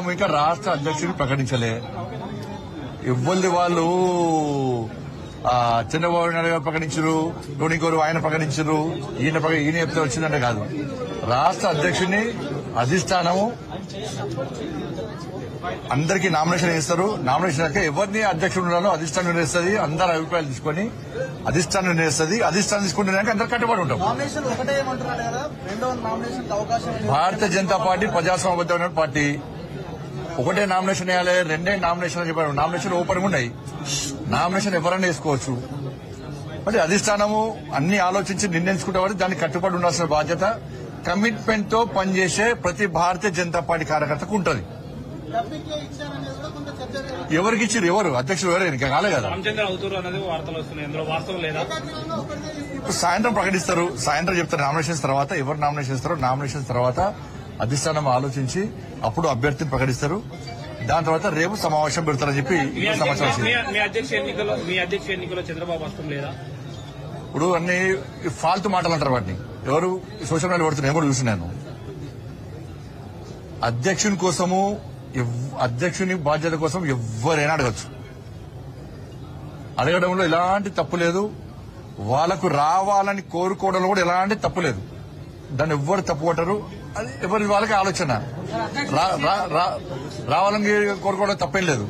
ఇంకా రాష్ట్ర అధ్యక్షుడిని ప్రకటించలే. ఇవ్వల్ది వాళ్ళు చంద్రబాబు నాయుడు గారు ప్రకటించరు, ఇంకోరు ఆయన ప్రకటించరు, ఈయన చెప్తే వచ్చిందంటే కాదు. రాష్ట్ర అధ్యక్షుడిని అధిష్టానము అందరికీ నామినేషన్ వేస్తారు. నామినేషన్ అయితే ఎవరిని అధ్యక్షుడు ఉండాలో అధిష్టానం నిర్ణయిస్తుంది. అందరి అభిప్రాయాలు తీసుకుని అధిష్టానం నిర్ణయిస్తుంది. అధిష్టానం తీసుకుంటే అందరు కట్టుబడి ఉంటాం. Bharatiya Janata party ప్రజాస్వామ్యబద్ధమైన party. ఒకటే నామినేషన్ వేయాలి, రెండే నామినేషన్ అని చెప్పారు. నామినేషన్ ఓపెన్ ఉన్నాయి, నామినేషన్ ఎవరైనా వేసుకోవచ్చు. మరి అధిష్టానము అన్ని ఆలోచించి నిర్ణయించుకుంటే దానికి కట్టుబడి ఉండాల్సిన బాధ్యత కమిట్మెంట్ తో పనిచేసే ప్రతి భారతీయ జనతా పార్టీ కార్యకర్తకు ఉంటుంది. ఎవరికి ఇచ్చారు? ఎవరు అధ్యక్షులు? ఎవరు ఇంకా కాలే కదా. ఇప్పుడు సాయంత్రం ప్రకటిస్తారు. సాయంత్రం చెప్తారు నామినేషన్స్ తర్వాత. ఎవరు నామినేషన్ ఇస్తారో నామినేషన్స్ తర్వాత అధిష్టానం ఆలోచించి అప్పుడు అభ్యర్థిని ప్రకటిస్తారు. దాని తర్వాత రేపు సమావేశం పెడతారని చెప్పి సమాచారం. ఇప్పుడు అన్ని ఫాల్తు మాటలు అంటారు. వాటిని ఎవరు సోషల్ మీడియా పడుతున్నారు కూడా చూసి నేను. అధ్యక్షుని కోసము అధ్యక్షుని బాధ్యత కోసం ఎవరైనా అడగచ్చు. అడగడంలో ఎలాంటి తప్పు లేదు. వాళ్లకు రావాలని కోరుకోవడంలో కూడా ఎలాంటి తప్పు లేదు. దాన్ని ఎవ్వరు తప్పు కొట్టరు. అది ఎవరి వాళ్ళకి ఆలోచన. రావాలని కోరుకోవడం తప్పేం లేదు.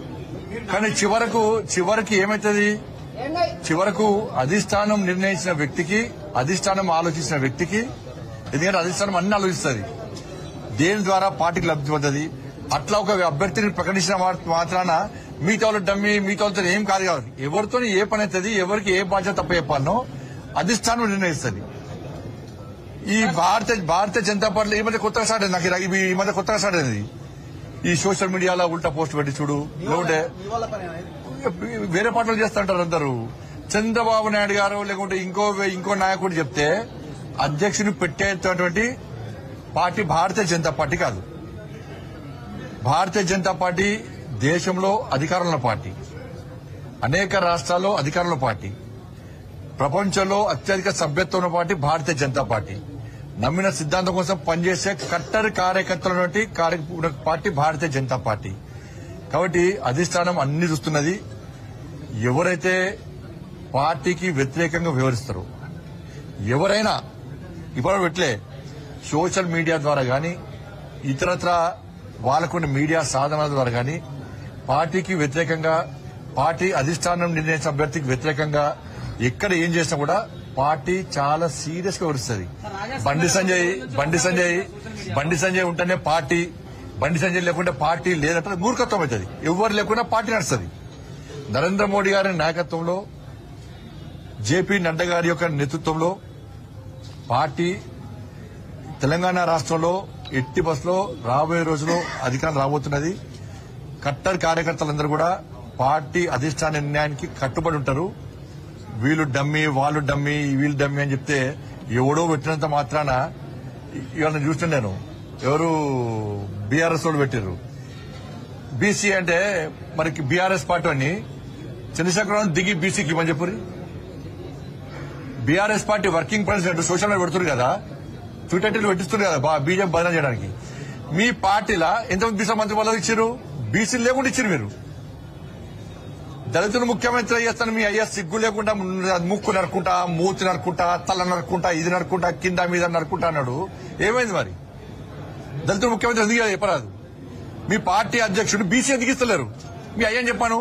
కానీ చివరికి ఏమైతుంది? చివరకు అధిష్టానం నిర్ణయించిన వ్యక్తికి, అధిష్టానం ఆలోచించిన వ్యక్తికి, ఎందుకంటే అధిష్టానం అన్ని ఆలోచిస్తుంది దేని ద్వారా పార్టీకి లబ్ధి పొందది. అట్లా ఒక అభ్యర్థిని ప్రకటించిన మాత్రాన మిగతా వాళ్ళు డమ్మి, మిగతా వాళ్ళతో ఏం కాదు. కాదు ఎవరితో ఏ పని అవుతుంది, ఎవరికి ఏ బాధ్యత తప్ప చెప్పాలనో అధిష్టానం నిర్ణయిస్తుంది. ఈ భారతీయ జనతా పార్టీ ఈ మధ్య కొత్తగా స్టార్ట్ అయింది. నాకు ఈ మధ్య కొత్తగా స్టార్ట్ అయింది. ఈ సోషల్ మీడియాలో ఉల్టా పోస్ట్ పెట్టి చూడు, లేకుంటే వేరే పార్టీలు చేస్తుంటారు అందరూ. చంద్రబాబు నాయుడు గారు లేకుంటే ఇంకో నాయకుడు చెప్తే అధ్యక్షుని పెట్టేటటువంటి పార్టీ భారతీయ జనతా పార్టీ కాదు. భారతీయ జనతా పార్టీ దేశంలో అధికారంలో పార్టీ, అనేక రాష్ట్రాల్లో అధికారంలో పార్టీ, ప్రపంచంలో అత్యధిక సభ్యత్వం ఉన్న పార్టీ భారతీయ జనతా పార్టీ. నమ్మిన సిద్ధాంతం కోసం పనిచేసే కట్టర్ కార్యకర్తల పార్టీ భారతీయ జనతా పార్టీ. కాబట్టి అధిష్టానం అన్ని చూస్తున్నది. ఎవరైతే పార్టీకి వ్యతిరేకంగా వ్యవహరిస్తారో ఎవరైనా ఇప్పుడు పెట్టలే సోషల్ మీడియా ద్వారా గాని ఇతరత్ర వాళ్ళకున్న మీడియా సాధనాల ద్వారా గాని పార్టీకి వ్యతిరేకంగా, పార్టీ అధిష్టానం నిర్ణయించిన అభ్యర్థికి వ్యతిరేకంగా ఎక్కడ ఏం చేసినా కూడా పార్టీ చాలా సీరియస్ గా వ్యవహరిస్తుంది. బండి సంజయ్ ఉంటేనే పార్టీ, బండి సంజయ్ లేకుంటే పార్టీ లేదంటే మూర్ఖత్వం అవుతుంది. ఎవరు లేకుండా పార్టీ నడుస్తుంది. నరేంద్ర మోడీ గారి నాయకత్వంలో, జేపీ నడ్డా గారి యొక్క నేతృత్వంలో పార్టీ తెలంగాణ రాష్ట్రంలో ఎట్టి బస్సులో రాబోయే రోజుల్లో అధికారం రాబోతున్నది. కట్టర్ కార్యకర్తలందరూ కూడా పార్టీ అధిష్టాన నిర్ణయానికి కట్టుబడి ఉంటారు. వీళ్ళు డమ్మి, వాళ్ళు డమ్మి, వీళ్ళు డమ్మి అని చెప్తే ఎవడో పెట్టినంత మాత్రాన ఇవాళ చూస్తున్నాను నేను. ఎవరు బీఆర్ఎస్ వాళ్ళు పెట్టారు. బీసీ అంటే మనకి బీఆర్ఎస్ పార్టీ అని చంద్రశేఖరరావు దిగి బీసీకి ఇవ్వని చెప్పి BRS party working president social media పెడుతున్నారు కదా, ట్విట్టర్ పెట్టిస్తున్నారు కదా బీజేపీ బదనం చేయడానికి. మీ పార్టీలో ఎంతమంది బీసీ మంత్రి పదవులు ఇచ్చారు? బీసీలు లేకుండా ఇచ్చారు. మీరు దళితులు ముఖ్యమంత్రి చేస్తాను మీ అయ్యా సిగ్గు లేకుండా ముక్కు నరుకుంటా, మూతి నరుకుంటా, తల నరుకుంటా, ఇది నరుకుంటా, కింద మీద నరుకుంటా అన్నాడు. ఏమైంది మరి? దళితులు ముఖ్యమంత్రి ఎందుకు చెప్పరాదు? మీ పార్టీ అధ్యక్షుడు బీసీ ఎందుకు ఇస్తలేరు? మీ అయ్యని చెప్పాను.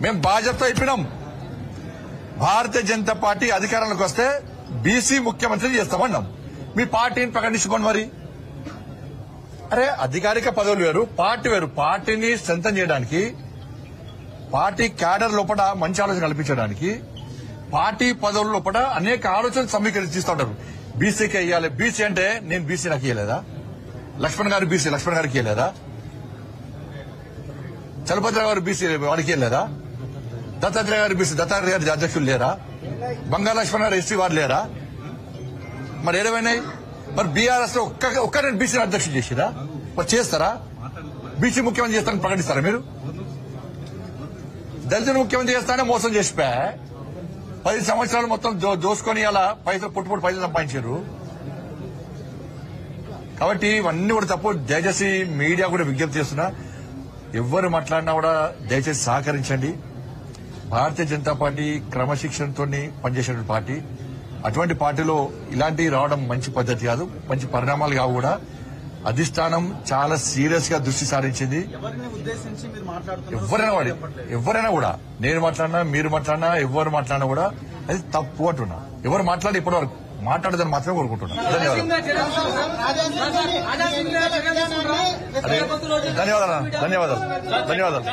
మేము బాధ్యతతో అయిపోయినాం. భారతీయ జనతా పార్టీ అధికారంలోకి వస్తే బీసీ ముఖ్యమంత్రి చేస్తామన్నాం. మీ పార్టీని ప్రకటించుకోండి మరి. అరే అధికారిక పదవులు వేరు, పార్టీ వేరు. పార్టీని స్ట్రెంథన్ చేయడానికి, పార్టీ క్యాడర్ లోపల మంచి ఆలోచన కల్పించడానికి, పార్టీ పదవుల లోపల అనేక ఆలోచనలు సమీకరిస్తూ ఉంటారు. బీసీకి ఇవ్వాలి. బీసీ అంటే నేను బీసీ నాకు ఇవ్వలేదా? లక్ష్మణ్ గారు బీసీ, లక్ష్మణ్ గారికి ఇవ్వలేదా? చలపతిరావు గారు బీసీ, వారికి ఇవ్వలేదా? దత్తాత్రేయ గారు బీసీ, దత్తాత్రేయ గారి అధ్యక్షులు లేరా? బంగారు లక్ష్మణ్ గారు ఎస్సీ వారు లేరా? మరి ఏమైనాయి? మరి బీఆర్ఎస్ లో ఒక్కరిని బీసీ అధ్యక్షులు చేసిరా? మరి చేస్తారా? బీసీ ముఖ్యమంత్రి చేస్తారని ప్రకటిస్తారా మీరు? దళితులు ముఖ్యమంత్రి చేస్తానే మోసం చేసిపోయా 10 సంవత్సరాలు మొత్తం దోసుకొని అలా పైసలు పుట్టుపుట్టు పైసలు సంపాదించారు. కాబట్టి ఇవన్నీ కూడా తప్పు. దయచేసి మీడియా కూడా విజ్ఞప్తి చేస్తున్నా, ఎవరు మాట్లాడినా కూడా దయచేసి సహకరించండి. భారతీయ జనతా పార్టీ క్రమశిక్షణతో పనిచేసే పార్టీ. అటువంటి పార్టీలో ఇలాంటివి రావడం మంచి పద్ధతి కాదు, మంచి పరిణామాలు కావు కూడా. అధిష్టానం చాలా సీరియస్ గా దృష్టి సారించింది. ఎవరైనా కూడా నేను మాట్లాడినా మీరు మాట్లాడినా ఎవరు మాట్లాడినా కూడా అది తప్పు అంటున్నా. ఎవరు మాట్లాడి ఇప్పటి వరకు మాట్లాడదని మాత్రమే కోరుకుంటున్నా. ధన్యవాదాలు.